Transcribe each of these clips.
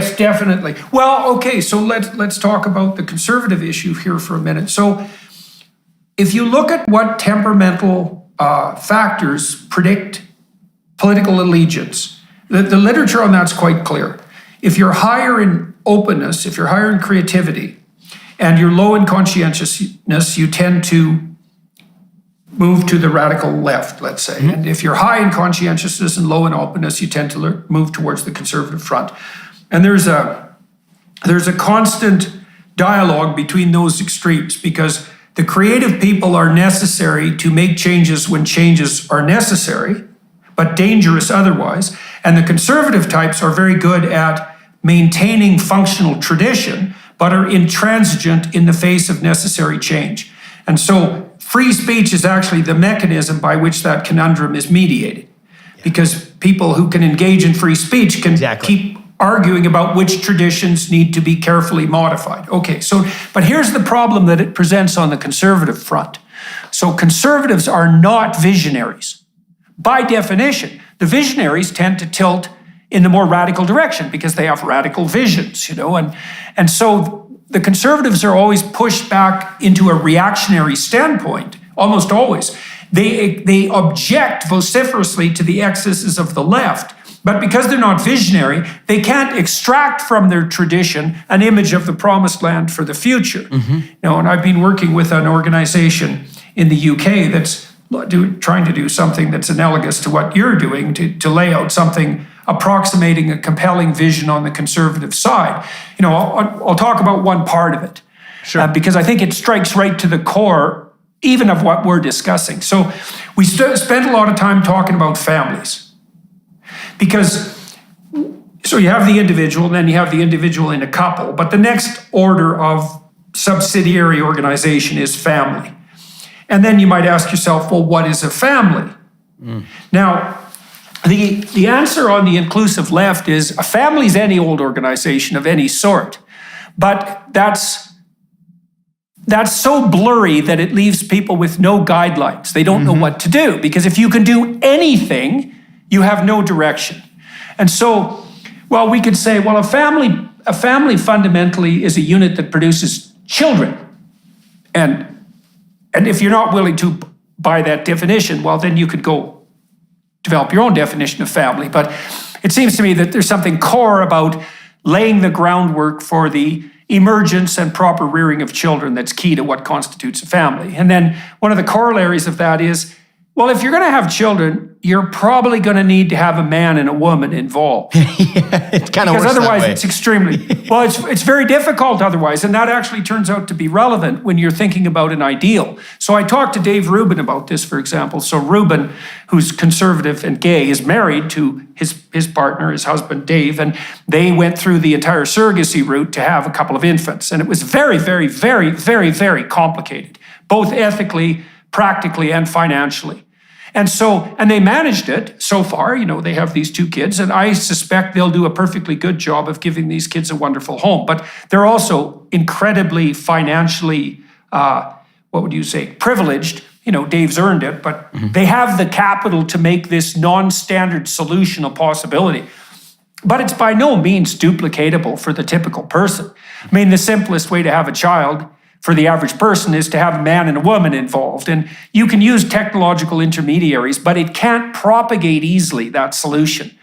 Yes, definitely. Well, okay, so let's talk about the conservative issue here for a minute. So if you look at what temperamental factors predict political allegiance, the literature on that's quite clear. If you're higher in openness, if you're higher in creativity, and you're low in conscientiousness, you tend to move to the radical left, let's say. And if you're high in conscientiousness and low in openness, you tend to move towards the conservative front. And there's a constant dialogue between those extremes, because the creative people are necessary to make changes when changes are necessary, but dangerous otherwise. And the conservative types are very good at maintaining functional tradition, but are intransigent in the face of necessary change. And so free speech is actually the mechanism by which that conundrum is mediated. Because people who can engage in free speech can keep arguing about which traditions need to be carefully modified. Okay, so, but here's the problem that it presents on the conservative front. So conservatives are not visionaries. By definition, the visionaries tend to tilt in the more radical direction because they have radical visions, and so the conservatives are always pushed back into a reactionary standpoint, almost always. They object vociferously to the excesses of the left, but because they're not visionary, they can't extract from their tradition an image of the promised land for the future. And I've been working with an organization in the UK that's trying to do something that's analogous to what you're doing, to lay out something approximating a compelling vision on the conservative side. I'll talk about one part of it, because I think it strikes right to the core even of what we're discussing. So we spent a lot of time talking about families, because so you have the individual, and then you have the individual in a couple, but the next order of subsidiary organization is family. And then you might ask yourself, well, what is a family? Now, the answer on the inclusive left is a family is any old organization of any sort. But that's so blurry that it leaves people with no guidelines. They don't know what to do, because if you can do anything, you have no direction. And so, well, we could say, well, a family fundamentally is a unit that produces children. And if you're not willing to buy that definition, well, then you could go develop your own definition of family. But it seems to me that there's something core about laying the groundwork for the emergence and proper rearing of children that's key to what constitutes a family. And then one of the corollaries of that is, well, if you're going to have children, you're probably going to need to have a man and a woman involved. It kind of works because otherwise that way. It's extremely, well, it's very difficult otherwise. And that actually turns out to be relevant when you're thinking about an ideal. So I talked to Dave Rubin about this, for example. So Rubin, who's conservative and gay, is married to his partner, his husband, Dave, and they went through the entire surrogacy route to have a couple of infants. And it was very, very, very, very, very complicated, both ethically, practically, and financially. And they managed it so far. They have these 2 kids, and I suspect they'll do a perfectly good job of giving these kids a wonderful home. But they're also incredibly financially, privileged. Dave's earned it, but they have the capital to make this non-standard solution a possibility. But it's by no means duplicatable for the typical person. I mean, the simplest way to have a child for the average person is to have a man and a woman involved. And you can use technological intermediaries, but it can't propagate easily, that solution.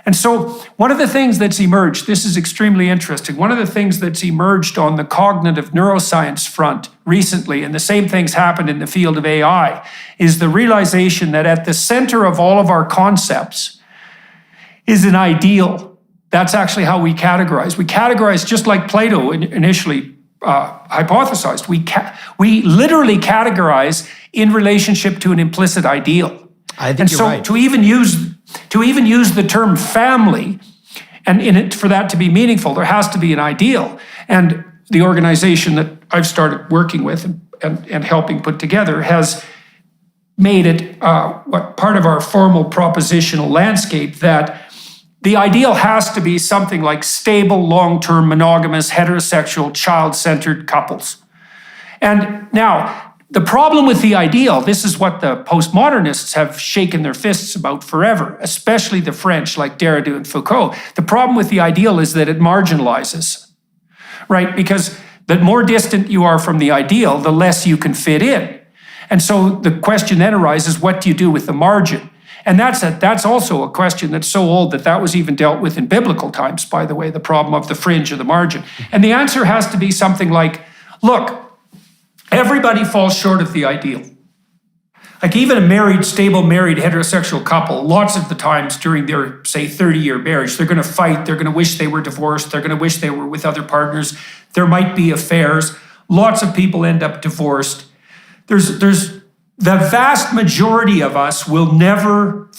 And so one of the things that's emerged, this is extremely interesting, one of the things that's emerged on the cognitive neuroscience front recently, and the same things happened in the field of AI, is the realization that at the center of all of our concepts is an ideal. That's actually how we categorize. We categorize just like Plato initially hypothesized. We literally categorize in relationship to an implicit ideal. I think you're right. To even use the term family, and for that to be meaningful, there has to be an ideal. And the organization that I've started working with and helping put together has made it part of our formal propositional landscape that the ideal has to be something like stable, long-term, monogamous, heterosexual, child-centered couples. And now, the problem with the ideal, this is what the postmodernists have shaken their fists about forever, especially the French like Derrida and Foucault. The problem with the ideal is that it marginalizes, right? Because the more distant you are from the ideal, the less you can fit in. And so the question then arises, what do you do with the margin? And that's also a question that's so old that was even dealt with in biblical times, by the way, the problem of the fringe or the margin. And the answer has to be something like, look, everybody falls short of the ideal. Like even a stable married heterosexual couple, lots of the times during their, say, 30-year marriage, they're going to fight, they're going to wish they were divorced, they're going to wish they were with other partners, there might be affairs, lots of people end up divorced. The vast majority of us will never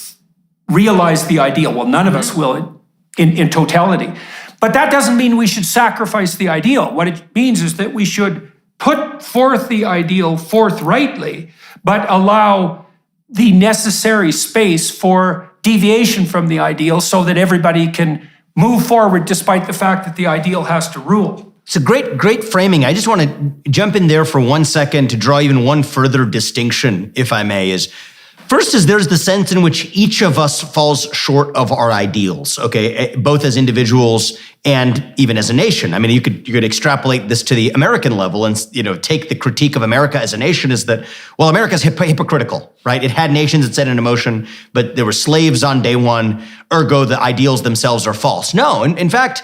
realize the ideal. Well, none of us will in totality. But that doesn't mean we should sacrifice the ideal. What it means is that we should put forth the ideal forthrightly, but allow the necessary space for deviation from the ideal so that everybody can move forward despite the fact that the ideal has to rule. It's a great framing. I just want to jump in there for 1 second to draw even one further distinction, if I may, First is there's the sense in which each of us falls short of our ideals, okay, both as individuals and even as a nation. I mean, you could extrapolate this to the American level and, take the critique of America as a nation is that, well, America's hypocritical, right? It had nations it set into motion, but there were slaves on day one, ergo the ideals themselves are false. No, in fact,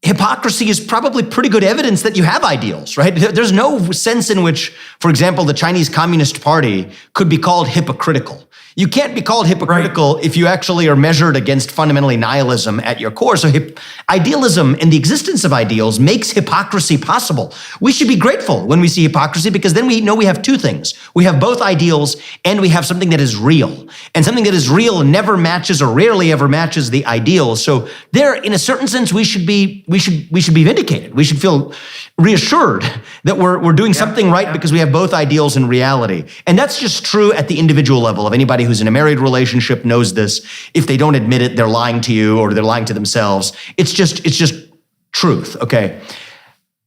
hypocrisy is probably pretty good evidence that you have ideals, right? There's no sense in which, for example, the Chinese Communist Party could be called hypocritical. You can't be called hypocritical if you actually are measured against fundamentally nihilism at your core. So idealism and the existence of ideals makes hypocrisy possible. We should be grateful when we see hypocrisy because then we know we have two things. We have both ideals and we have something that is real. And something that is real never matches or rarely ever matches the ideal. So there, in a certain sense, we should be vindicated. We should feel reassured that we're doing something right because we have both ideals and reality. And that's just true at the individual level. Of anybody who's in a married relationship knows this. If they don't admit it, they're lying to you or they're lying to themselves. It's just truth, okay?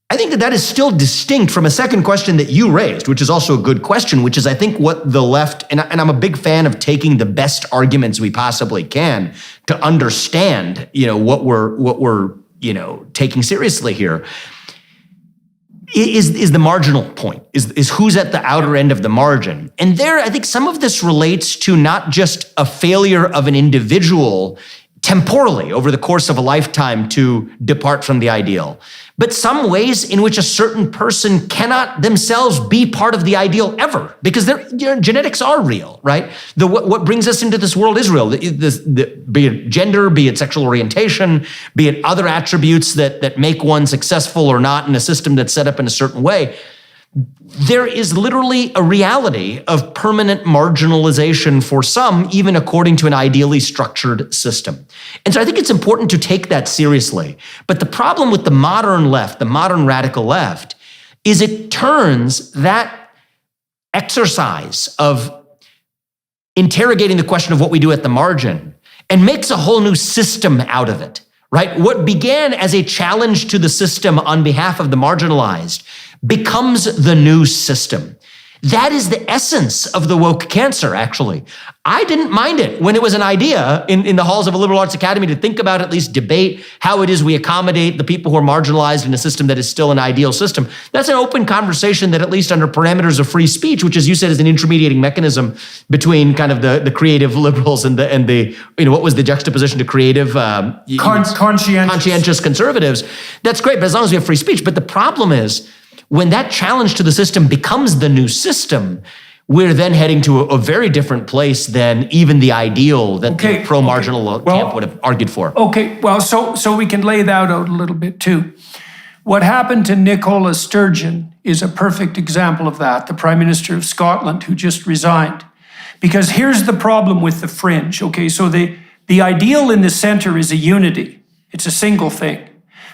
I think that is still distinct from a second question that you raised, which is also a good question, which is I think what the left, and I'm a big fan of taking the best arguments we possibly can to understand, what we're taking seriously here. Is the marginal point, is who's at the outer end of the margin. And there, I think some of this relates to not just a failure of an individual temporally over the course of a lifetime to depart from the ideal, but some ways in which a certain person cannot themselves be part of the ideal ever, because their genetics are real, right? What brings us into this world is real, be it gender, be it sexual orientation, be it other attributes that make one successful or not in a system that's set up in a certain way. There is literally a reality of permanent marginalization for some, even according to an ideally structured system. And so I think it's important to take that seriously. But the problem with the modern left, the modern radical left, is it turns that exercise of interrogating the question of what we do at the margin and makes a whole new system out of it, right? What began as a challenge to the system on behalf of the marginalized becomes the new system. That is the essence of the woke cancer, actually. I didn't mind it when it was an idea in the halls of a liberal arts academy to think about, at least debate, how it is we accommodate the people who are marginalized in a system that is still an ideal system. That's an open conversation that, at least under parameters of free speech, which, as you said, is an intermediating mechanism between kind of the creative liberals and the what was the juxtaposition to creative conscientious conservatives. That's great, but as long as we have free speech. But the problem is, when that challenge to the system becomes the new system, we're then heading to a very different place than even the ideal that the pro-marginal camp would have argued for. Okay, well, so we can lay that out a little bit too. What happened to Nicola Sturgeon is a perfect example of that, the Prime Minister of Scotland who just resigned. Because here's the problem with the fringe, okay? So the ideal in the center is a unity. It's a single thing.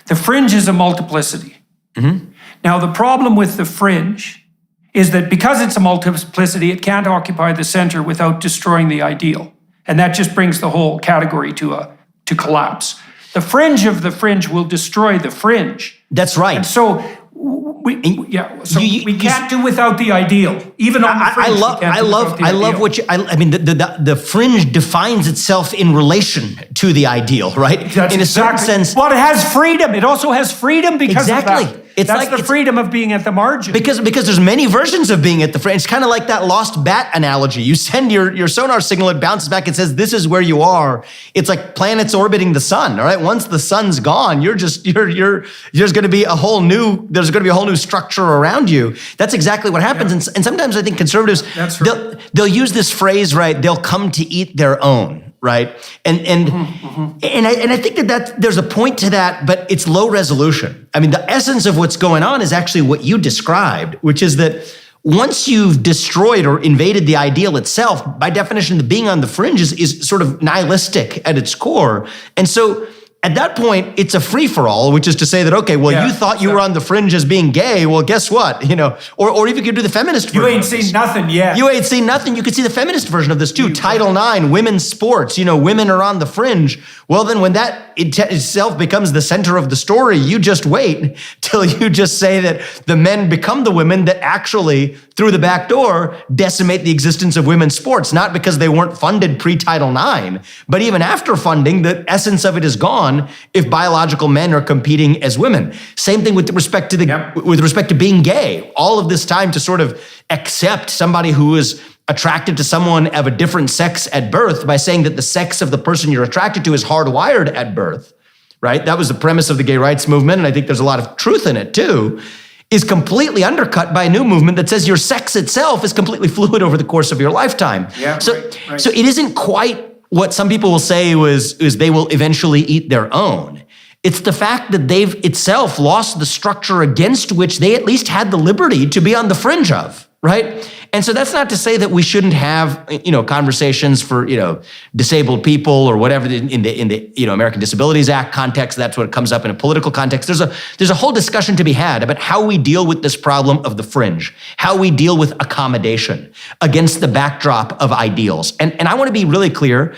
The fringe is a multiplicity. Mm-hmm. Now, the problem with the fringe is that because it's a multiplicity, it can't occupy the center without destroying the ideal. And that just brings the whole category to collapse. The fringe of the fringe will destroy the fringe. That's right. And so We can't do without the ideal. Even on the fringe, we can't do without the ideal. I mean, the fringe defines itself in relation to the ideal, right? That's in a certain sense. Well, it has freedom. It also has freedom because of Exactly. that. That's the freedom of being at the margin. Because there's many versions of being at the fringe. It's kind of like that lost bat analogy. You send your sonar signal, it bounces back and says, this is where you are. It's like planets orbiting the sun, all right? Once the sun's gone, there's going to be a whole new structure around you. That's exactly what happens. Yeah. And sometimes I think conservatives, they'll use this phrase, right? They'll come to eat their own. Right, and I think that there's a point to that, but it's low resolution. I mean, the essence of what's going on is actually what you described, which is that once you've destroyed or invaded the ideal itself, by definition, the being on the fringe is sort of nihilistic at its core, and so. At that point, it's a free-for-all, which is to say that, okay, well, you thought you were on the fringe as being gay. Well, guess what? Or even you could do the feminist version. You ain't seen nothing yet. You ain't seen nothing. You could see the feminist version of this too. Title IX, women's sports, women are on the fringe. Well, then when that itself becomes the center of the story, you just wait till you just say that the men become the women that actually, through the back door, decimate the existence of women's sports, not because they weren't funded pre-Title IX, but even after funding, the essence of it is gone if biological men are competing as women. Same thing with respect to being gay. All of this time to sort of accept somebody who is attracted to someone of a different sex at birth by saying that the sex of the person you're attracted to is hardwired at birth, right? That was the premise of the gay rights movement, and I think there's a lot of truth in it too, is completely undercut by a new movement that says your sex itself is completely fluid over the course of your lifetime. Yeah, so it isn't quite what some people will say is they will eventually eat their own. It's the fact that they've itself lost the structure against which they at least had the liberty to be on the fringe of, right? And so that's not to say that we shouldn't have, conversations for, disabled people or whatever in the American Disabilities Act context. That's what comes up in a political context. There's a whole discussion to be had about how we deal with this problem of the fringe, how we deal with accommodation against the backdrop of ideals. And I want to be really clear.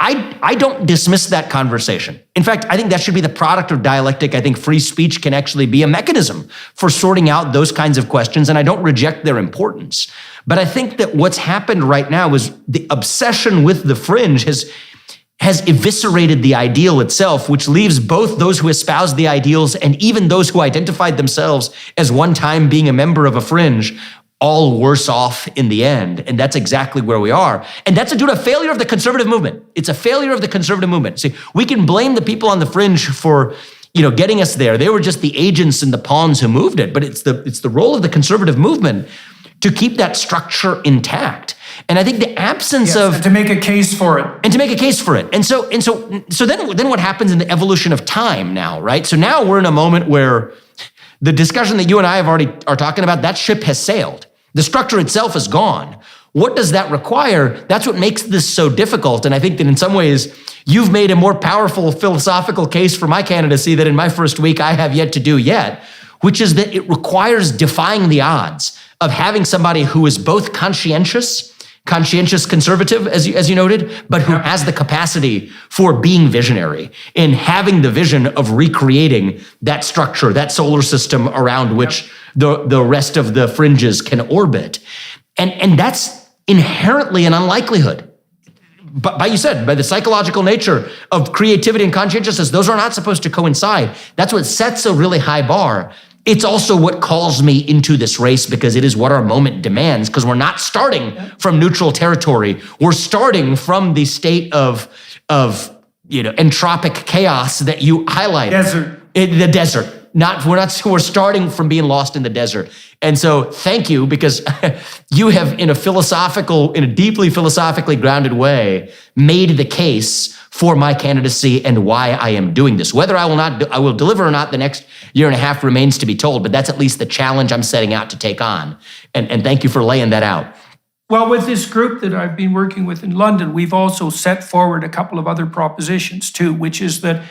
I don't dismiss that conversation. In fact, I think that should be the product of dialectic. I think free speech can actually be a mechanism for sorting out those kinds of questions, and I don't reject their importance. But I think that what's happened right now is the obsession with the fringe has eviscerated the ideal itself, which leaves both those who espouse the ideals and even those who identified themselves as one time being a member of a fringe all worse off in the end. And that's exactly where we are. And that's due to a failure of the conservative movement. It's a failure of the conservative movement. See, we can blame the people on the fringe for, getting us there. They were just the agents and the pawns who moved it. But it's the role of the conservative movement to keep that structure intact. And I think the absence of... And to make a case for it. And so then what happens in the evolution of time now, right? So now we're in a moment where the discussion that you and I are talking about, that ship has sailed. The structure itself is gone. What does that require? That's what makes this so difficult. And I think that in some ways, you've made a more powerful philosophical case for my candidacy that in my first week I have yet to do yet, which is that it requires defying the odds of having somebody who is both conscientious conservative, as you noted, but who has the capacity for being visionary and having the vision of recreating that structure, that solar system around which the rest of the fringes can orbit. And that's inherently an unlikelihood. But by the psychological nature of creativity and conscientiousness, those are not supposed to coincide. That's what sets a really high bar. It's also what calls me into this race because it is what our moment demands, because we're not starting from neutral territory. We're starting from the state of entropic chaos that you highlighted. The desert. We're starting from being lost in the desert. And so thank you, because you have in a deeply philosophically grounded way made the case for my candidacy and why I am doing this. Whether I will deliver or not the next year and a half remains to be told, but that's at least the challenge I'm setting out to take on. And thank you for laying that out. Well, with this group that I've been working with in London, we've also set forward a couple of other propositions too, which is that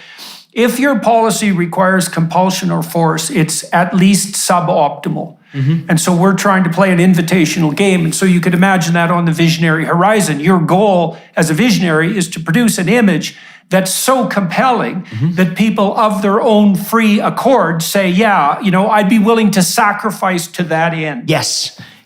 if your policy requires compulsion or force, it's at least suboptimal. And so we're trying to play an invitational game. And so you could imagine that on the visionary horizon. Your goal as a visionary is to produce an image that's so compelling that people of their own free accord say, yeah, I'd be willing to sacrifice to that end.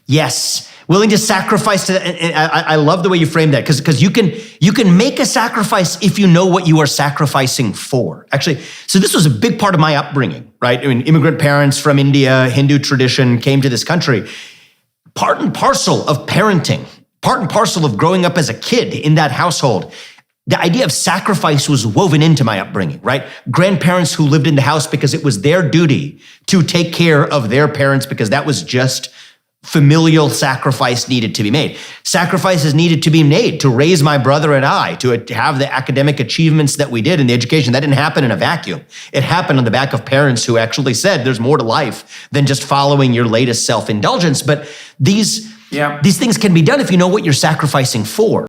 Yes. Willing to sacrifice to that. And I love the way you frame that, because you can make a sacrifice if you know what you are sacrificing for. Actually, so this was a big part of my upbringing, right? I mean, immigrant parents from India, Hindu tradition, came to this country. Part and parcel of parenting, part and parcel of growing up as a kid in that household, the idea of sacrifice was woven into my upbringing, right? Grandparents who lived in the house because it was their duty to take care of their parents because that was just familial sacrifice needed to be made. Sacrifices needed to be made to raise my brother and I, to have the academic achievements that we did in the education. That didn't happen in a vacuum. It happened on the back of parents who actually said there's more to life than just following your latest self-indulgence. But these things can be done if you know what you're sacrificing for.